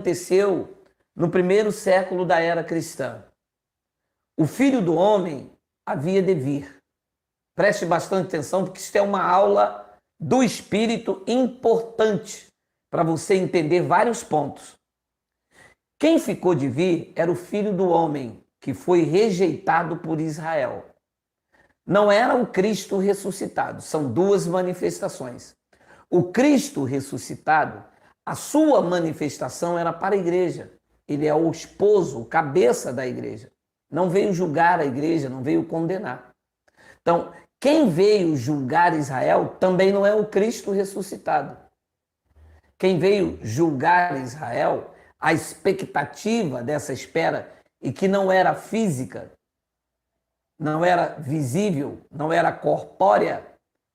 aconteceu no primeiro século da era cristã. O Filho do Homem havia de vir. Preste bastante atenção, porque isso é uma aula do Espírito importante para você entender vários pontos. Quem ficou de vir era o Filho do Homem, que foi rejeitado por Israel. Não era o Cristo ressuscitado, são duas manifestações. O Cristo ressuscitado, a sua manifestação era para a igreja. Ele é o esposo, o cabeça da igreja. Não veio julgar a igreja, não veio condenar. Então, quem veio julgar Israel também não é o Cristo ressuscitado. Quem veio julgar Israel, a expectativa dessa espera, e que não era física, não era visível, não era corpórea,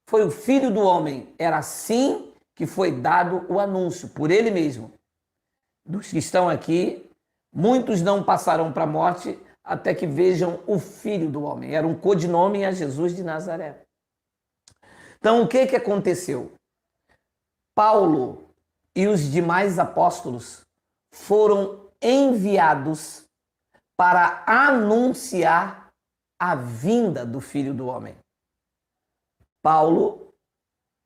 foi o Filho do Homem. Era assim que foi dado o anúncio, por ele mesmo. Dos que estão aqui, muitos não passarão para a morte até que vejam o Filho do Homem. Era um codinome a Jesus de Nazaré. Então, o que aconteceu? Paulo e os demais apóstolos foram enviados para anunciar a vinda do Filho do Homem. Paulo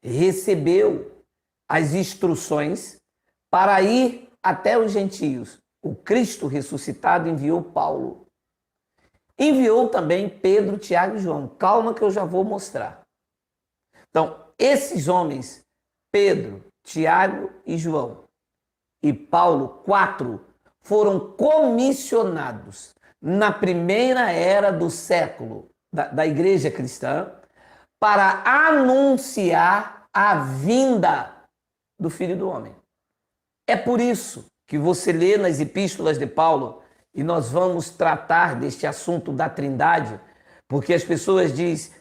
recebeu as instruções para ir até os gentios. O Cristo ressuscitado enviou Paulo. Enviou também Pedro, Tiago e João. Calma que eu já vou mostrar. Então, esses homens, Pedro, Tiago e João e Paulo, 4, foram comissionados na primeira era do século da igreja cristã para anunciar a vinda do Filho do Homem. É por isso que você lê nas epístolas de Paulo, e nós vamos tratar deste assunto da Trindade, porque as pessoas dizem,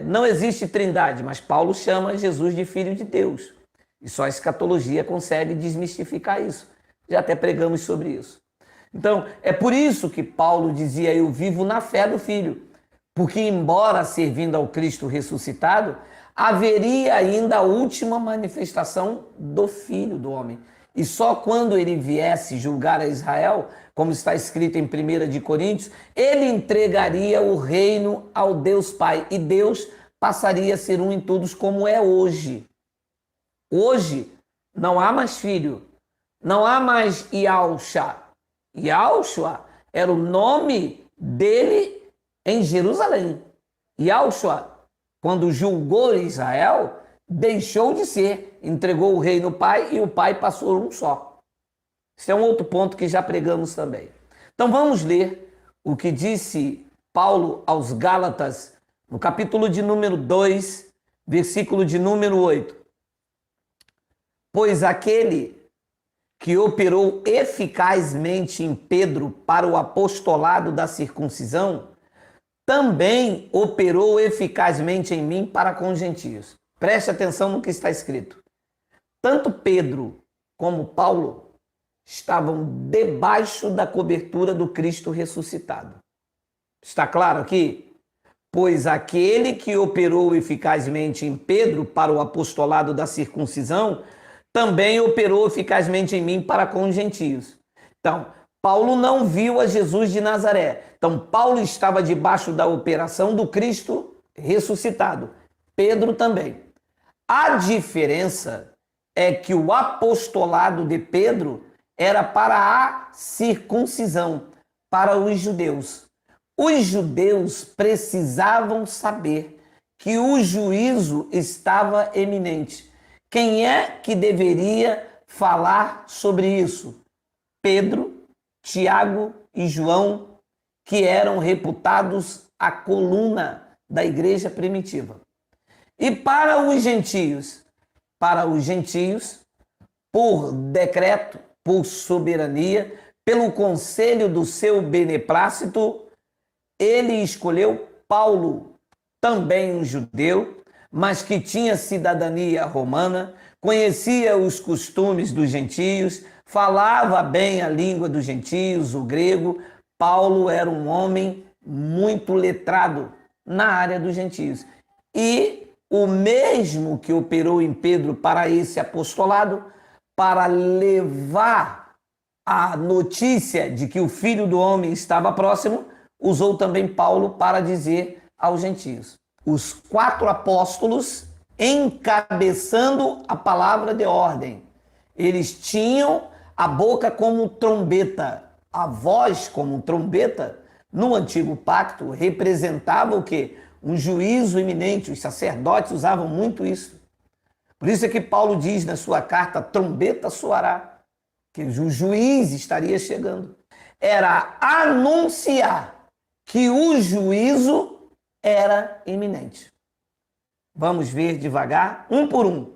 não existe Trindade, mas Paulo chama Jesus de Filho de Deus. E só a escatologia consegue desmistificar isso. Já até pregamos sobre isso. Então, é por isso que Paulo dizia, eu vivo na fé do Filho. Porque embora servindo ao Cristo ressuscitado, haveria ainda a última manifestação do Filho do Homem. E só quando ele viesse julgar a Israel, como está escrito em 1 de Coríntios, ele entregaria o reino ao Deus Pai. E Deus passaria a ser um em todos, como é hoje. Hoje não há mais filho, não há mais Yahushua. Yahushua era o nome dele em Jerusalém. Yahushua, quando julgou Israel, deixou de ser, entregou o reino ao Pai e o Pai passou um só. Esse é um outro ponto que já pregamos também. Então vamos ler o que disse Paulo aos Gálatas, no capítulo de número 2, versículo de número 8. Pois aquele que operou eficazmente em Pedro para o apostolado da circuncisão, também operou eficazmente em mim para com os gentios. Preste atenção no que está escrito. Tanto Pedro como Paulo estavam debaixo da cobertura do Cristo ressuscitado. Está claro aqui? Pois aquele que operou eficazmente em Pedro para o apostolado da circuncisão, também operou eficazmente em mim para com os gentios. Então, Paulo não viu a Jesus de Nazaré. Então, Paulo estava debaixo da operação do Cristo ressuscitado. Pedro também. A diferença é que o apostolado de Pedro era para a circuncisão, para os judeus. Os judeus precisavam saber que o juízo estava eminente. Quem é que deveria falar sobre isso? Pedro, Tiago e João, que eram reputados a coluna da igreja primitiva. E para os gentios? Para os gentios, por decreto, por soberania, pelo conselho do seu beneplácito, ele escolheu Paulo, também um judeu, mas que tinha cidadania romana, conhecia os costumes dos gentios, falava bem a língua dos gentios, o grego. Paulo era um homem muito letrado na área dos gentios. E o mesmo que operou em Pedro para esse apostolado, para levar a notícia de que o Filho do Homem estava próximo, usou também Paulo para dizer aos gentios. Os 4 apóstolos encabeçando a palavra de ordem. Eles tinham a boca como trombeta, a voz como trombeta. No antigo pacto representava o quê? Um juízo iminente. Os sacerdotes usavam muito isso. Por isso é que Paulo diz na sua carta, trombeta soará, que o juiz estaria chegando. Era anunciar que o juízo era iminente. Vamos ver devagar, um por um.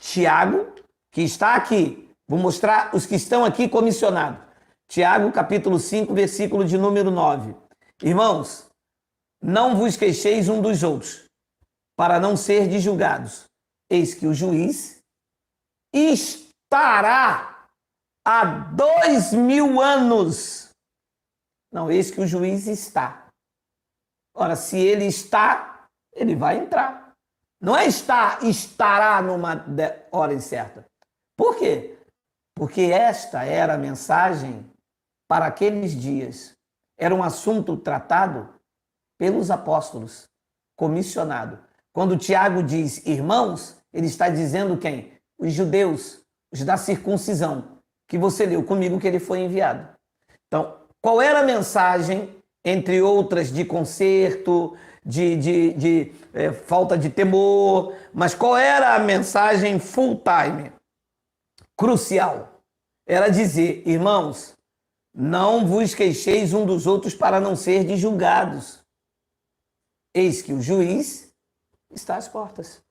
Tiago, que está aqui, vou mostrar os que estão aqui comissionados. Tiago, capítulo 5, versículo de número 9. Irmãos, não vos queixeis um dos outros, para não serdes julgados. Eis que o juiz estará há 2000 anos. Não, eis que o juiz está. Ora, se ele está, ele vai entrar. Não é estará numa hora incerta. Por quê? Porque esta era a mensagem para aqueles dias. Era um assunto tratado pelos apóstolos, comissionado. Quando Tiago diz irmãos, ele está dizendo quem? Os judeus, os da circuncisão, que você leu comigo que ele foi enviado. Então, qual era a mensagem, entre outras, de conserto, de falta de temor, mas qual era a mensagem full time, crucial? Era dizer, irmãos, não vos queixeis um dos outros para não serdes julgados. Eis que o juiz está às portas.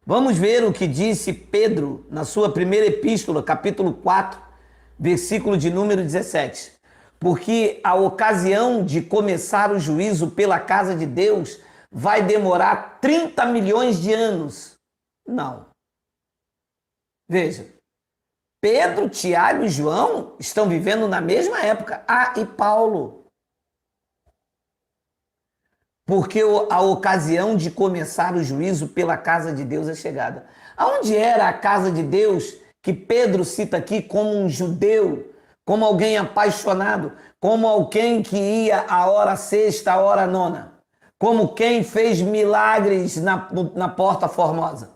Vamos ver o que disse Pedro na sua primeira epístola, capítulo 4, versículo de número 17. Porque a ocasião de começar o juízo pela casa de Deus vai demorar 30 milhões de anos. Não. Veja, Pedro, Tiago e João estão vivendo na mesma época. Ah, e Paulo. Porque a ocasião de começar o juízo pela casa de Deus é chegada. Aonde era a casa de Deus que Pedro cita aqui como um judeu, como alguém apaixonado, como alguém que ia à hora sexta, à hora nona, como quem fez milagres na Porta Formosa?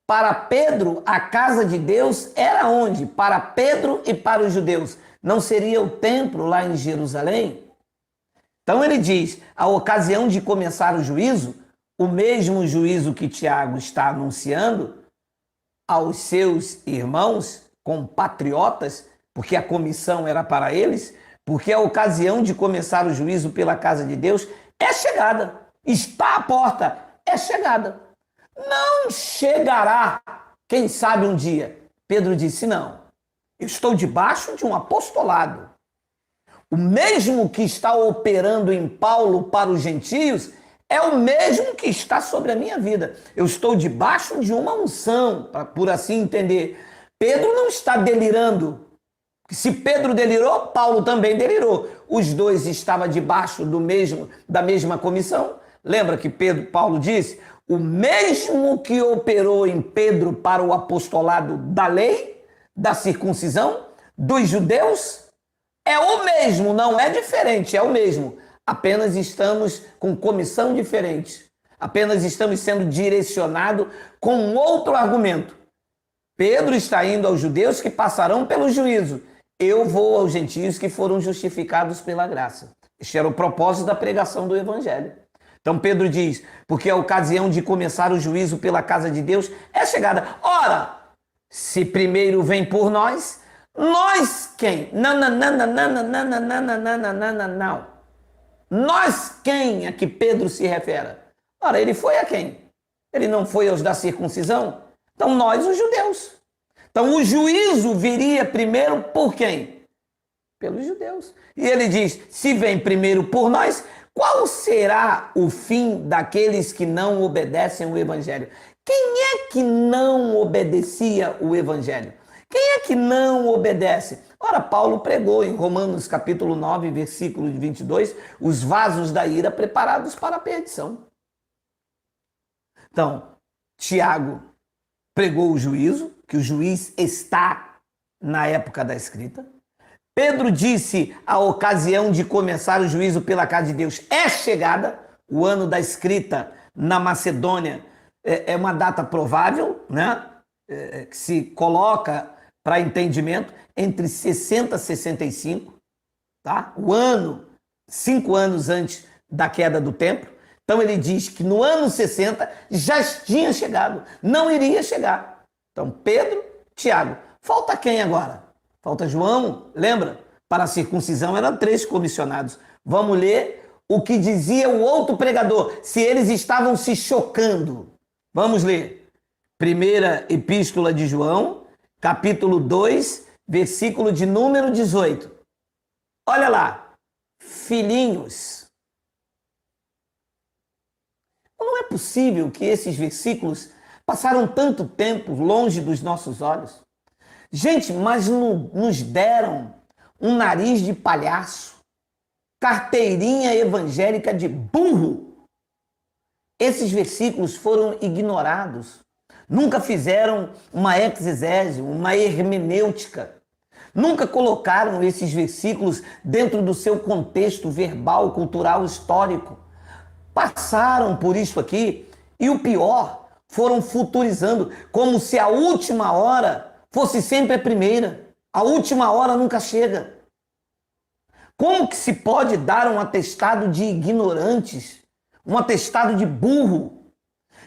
Para Pedro, a casa de Deus era onde? Para Pedro e para os judeus. Não seria o templo lá em Jerusalém? Então ele diz, a ocasião de começar o juízo, o mesmo juízo que Tiago está anunciando aos seus irmãos, compatriotas, porque a comissão era para eles, porque a ocasião de começar o juízo pela casa de Deus é chegada. Está à porta, é chegada. Não chegará, quem sabe um dia. Pedro disse, não, eu estou debaixo de um apostolado. O mesmo que está operando em Paulo para os gentios é o mesmo que está sobre a minha vida. Eu estou debaixo de uma unção, por assim entender. Pedro não está delirando. Se Pedro delirou, Paulo também delirou. Os dois estavam debaixo da mesma comissão. Lembra que Paulo disse? O mesmo que operou em Pedro para o apostolado da lei, da circuncisão, dos judeus, é o mesmo, não é diferente, é o mesmo. Apenas estamos com comissão diferente. Apenas estamos sendo direcionados com outro argumento. Pedro está indo aos judeus que passarão pelo juízo. Eu vou aos gentios que foram justificados pela graça. Este era o propósito da pregação do evangelho. Então Pedro diz, porque a ocasião de começar o juízo pela casa de Deus é chegada. Ora, se primeiro vem por nós, nós quem? Não. Nós quem a que Pedro se refere? Ora, ele foi a quem? Ele não foi aos da circuncisão? Então nós, os judeus. Então o juízo viria primeiro por quem? Pelos judeus. E ele diz, se vem primeiro por nós, qual será o fim daqueles que não obedecem o evangelho? Quem é que não obedecia o evangelho? Quem é que não obedece? Ora, Paulo pregou em Romanos capítulo 9, versículo 22, os vasos da ira preparados para a perdição. Então, Tiago pregou o juízo, que o juiz está na época da escrita. Pedro disse a ocasião de começar o juízo pela casa de Deus é chegada, o ano da escrita na Macedônia é uma data provável, né? Que se coloca para entendimento entre 60 e 65, tá? O ano, 5 anos antes da queda do templo. Então ele diz que no ano 60 já tinha chegado, não iria chegar. Então Pedro, Tiago, falta quem agora? Falta João, lembra? Para a circuncisão eram 3 comissionados. Vamos ler o que dizia o outro pregador, se eles estavam se chocando. Vamos ler. Primeira Epístola de João, capítulo 2, versículo de número 18. Olha lá. Filhinhos. Não é possível que esses versículos passaram tanto tempo longe dos nossos olhos. Gente, mas nos deram um nariz de palhaço, carteirinha evangélica de burro. Esses versículos foram ignorados. Nunca fizeram uma exegese, uma hermenêutica. Nunca colocaram esses versículos dentro do seu contexto verbal, cultural, histórico. Passaram por isso aqui e o pior, foram futurizando, como se a última hora fosse sempre a primeira. A última hora nunca chega. Como que se pode dar um atestado de ignorantes, um atestado de burro?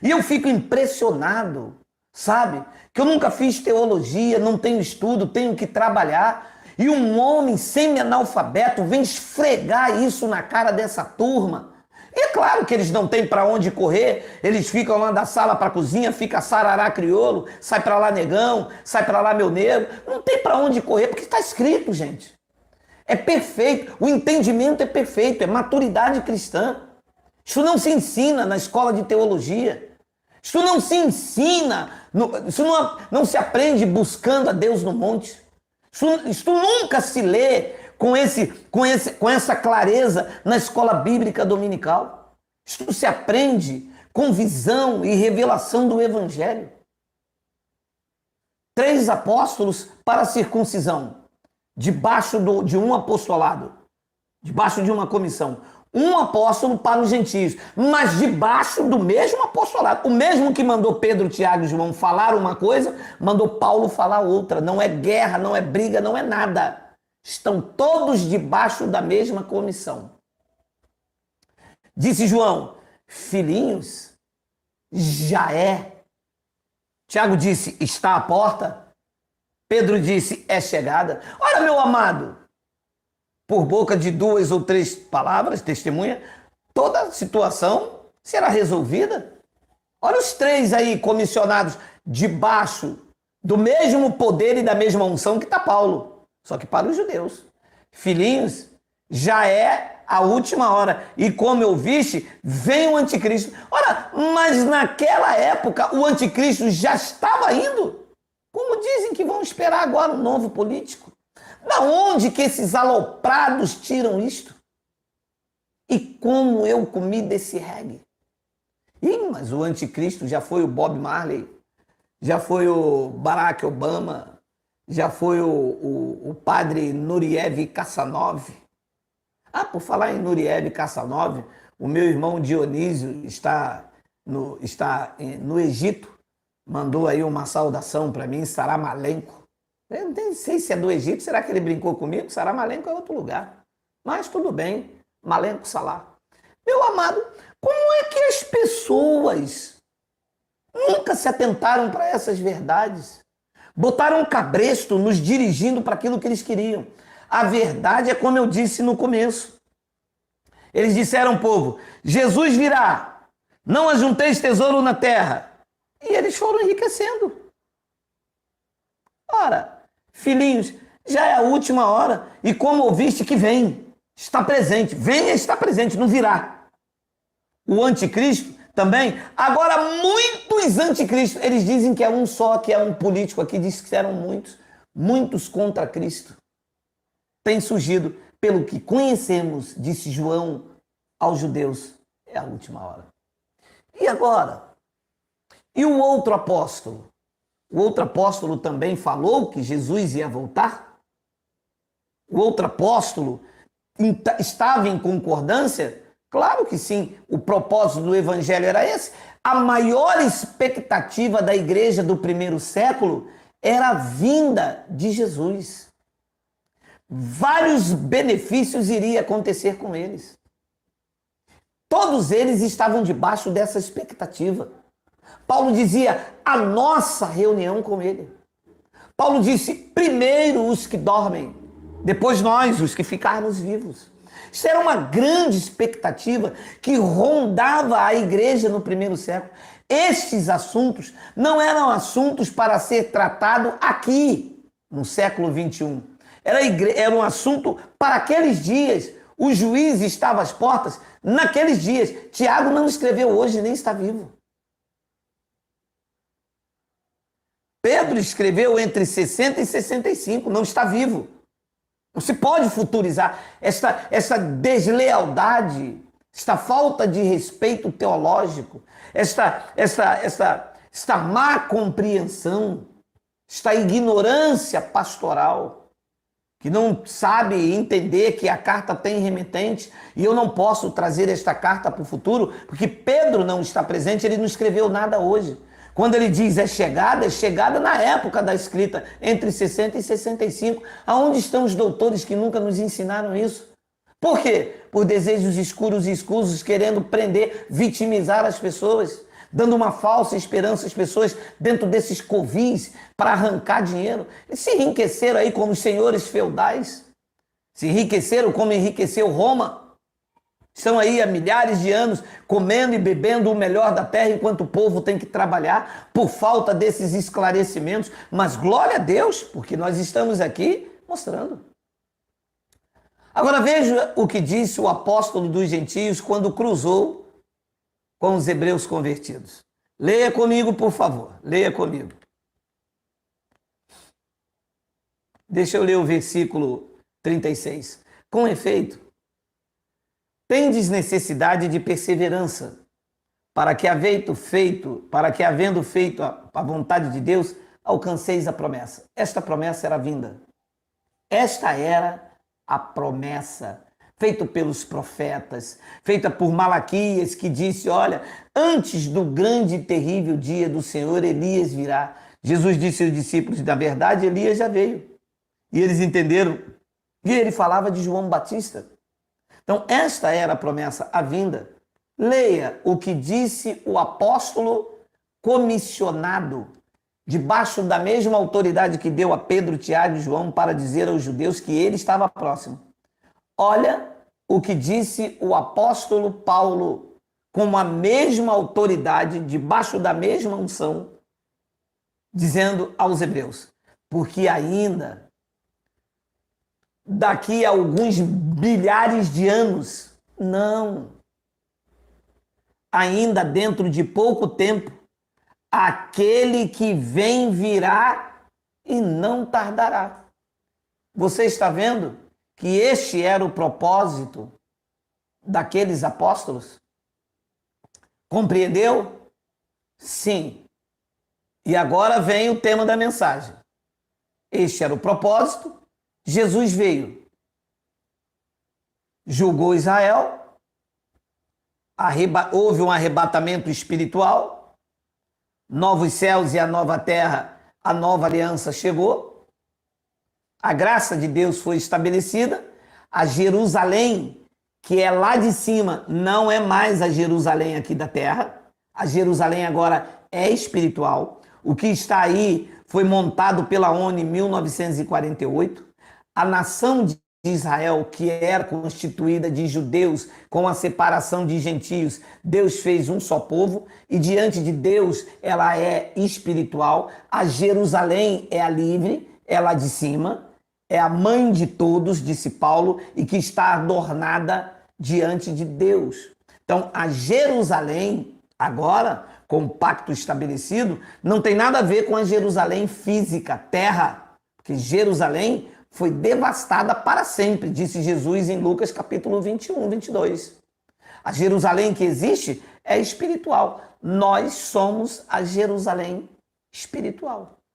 E eu fico impressionado, sabe? Que eu nunca fiz teologia, não tenho estudo, tenho que trabalhar. E um homem semi-analfabeto vem esfregar isso na cara dessa turma. E é claro que eles não têm para onde correr, eles ficam lá da sala para a cozinha, fica sarará crioulo, sai para lá negão, sai para lá meu negro. Não tem para onde correr, porque está escrito, gente. É perfeito, o entendimento é perfeito, é maturidade cristã. Isso não se ensina na escola de teologia. Isso não se ensina, isso não se aprende buscando a Deus no monte. Isso nunca se lê com essa clareza na escola bíblica dominical. Isso se aprende com visão e revelação do Evangelho. 3 apóstolos para a circuncisão, debaixo de um apostolado, debaixo de uma comissão. Um apóstolo para os gentios, mas debaixo do mesmo apostolado. O mesmo que mandou Pedro, Tiago e João falar uma coisa, mandou Paulo falar outra. Não é guerra, não é briga, não é nada. Estão todos debaixo da mesma comissão. Disse João, filhinhos, já é. Tiago disse, está à porta. Pedro disse, é chegada. Olha, meu amado, por boca de 2 ou 3 palavras, testemunha, toda a situação será resolvida. Olha os 3 aí comissionados debaixo do mesmo poder e da mesma unção que está Paulo, só que para os judeus. Filhinhos, já é a última hora. E como eu viste, vem o anticristo. Ora, mas naquela época o anticristo já estava indo. Como dizem que vão esperar agora um novo político? Da onde que esses aloprados tiram isto? E como eu comi desse reggae? Ih, mas o anticristo já foi o Bob Marley, já foi o Barack Obama, já foi o padre Nuriev Kassanov. Ah, por falar em Nuriev Kassanov, o meu irmão Dionísio está no Egito, mandou aí uma saudação para mim, Saramalenko. Eu não sei se é do Egito, será que ele brincou comigo? Saramalenko é outro lugar. Mas tudo bem, Malenko Salá. Meu amado, como é que as pessoas nunca se atentaram para essas verdades? Botaram um cabresto nos dirigindo para aquilo que eles queriam. A verdade é como eu disse no começo. Eles disseram, povo, Jesus virá, não ajunteis tesouro na terra. E eles foram enriquecendo. Ora, filhinhos, já é a última hora, e como ouviste que vem, está presente, venha, está presente, não virá. O anticristo também, agora muitos anticristos, eles dizem que é um só, que é um político aqui, diz que eram muitos contra Cristo. Tem surgido, pelo que conhecemos, disse João aos judeus, é a última hora. E agora? E o outro apóstolo? O outro apóstolo também falou que Jesus ia voltar? o outro apóstolo estava em concordância? Claro que sim, o propósito do evangelho era esse. A maior expectativa da igreja do primeiro século era a vinda de Jesus. Vários benefícios iriam acontecer com eles. Todos eles estavam debaixo dessa expectativa. Paulo dizia, a nossa reunião com ele. Paulo disse, primeiro os que dormem, depois nós, os que ficarmos vivos. Isso era uma grande expectativa que rondava a igreja no primeiro século. Estes assuntos não eram assuntos para ser tratado aqui, no século 21. Era um assunto para aqueles dias. O juiz estava às portas naqueles dias. Tiago não escreveu hoje, nem está vivo. Pedro escreveu entre 60 e 65, não está vivo. Não se pode futurizar essa deslealdade, esta falta de respeito teológico, esta má compreensão, esta ignorância pastoral, que não sabe entender que a carta tem remetente e eu não posso trazer esta carta para o futuro, porque Pedro não está presente, ele não escreveu nada hoje. Quando ele diz é chegada na época da escrita, entre 60 e 65. Aonde estão os doutores que nunca nos ensinaram isso? Por quê? Por desejos escuros e escusos, querendo prender, vitimizar as pessoas, dando uma falsa esperança às pessoas dentro desses covis para arrancar dinheiro. Eles se enriqueceram aí como os senhores feudais, se enriqueceram como enriqueceu Roma. Estão aí há milhares de anos comendo e bebendo o melhor da terra enquanto o povo tem que trabalhar por falta desses esclarecimentos. Mas glória a Deus, porque nós estamos aqui mostrando. Agora veja o que disse o apóstolo dos gentios quando cruzou com os hebreus convertidos. Leia comigo, por favor. Leia comigo. Deixa eu ler o versículo 36. Com efeito, tendes necessidade de perseverança, para que havendo feito a vontade de Deus, alcanceis a promessa. Esta promessa era vinda. Esta era a promessa feita pelos profetas, feita por Malaquias, que disse, olha, antes do grande e terrível dia do Senhor, Elias virá. Jesus disse aos discípulos, na verdade, Elias já veio. E eles entenderam. E ele falava de João Batista. Então, esta era a promessa, a vinda. Leia o que disse o apóstolo comissionado, debaixo da mesma autoridade que deu a Pedro, Tiago e João para dizer aos judeus que ele estava próximo. Olha o que disse o apóstolo Paulo, com a mesma autoridade, debaixo da mesma unção, dizendo aos hebreus, porque ainda daqui a alguns milhares de anos, não, ainda dentro de pouco tempo, aquele que vem virá e não tardará. Você está vendo que este era o propósito daqueles apóstolos? Compreendeu? Sim. E agora vem o tema da mensagem. Este era o propósito. Jesus veio, julgou Israel, houve um arrebatamento espiritual, novos céus e a nova terra, a nova aliança chegou, a graça de Deus foi estabelecida, a Jerusalém, que é lá de cima, não é mais a Jerusalém aqui da terra, a Jerusalém agora é espiritual, o que está aí foi montado pela ONU em 1948, a nação de Israel, que era constituída de judeus com a separação de gentios, Deus fez um só povo e diante de Deus ela é espiritual. A Jerusalém é a livre, é lá de cima, é a mãe de todos, disse Paulo, e que está adornada diante de Deus. Então, a Jerusalém, agora, com o pacto estabelecido, não tem nada a ver com a Jerusalém física, terra, porque Jerusalém foi devastada para sempre, disse Jesus em Lucas capítulo 21, 22. A Jerusalém que existe é espiritual. Nós somos a Jerusalém espiritual.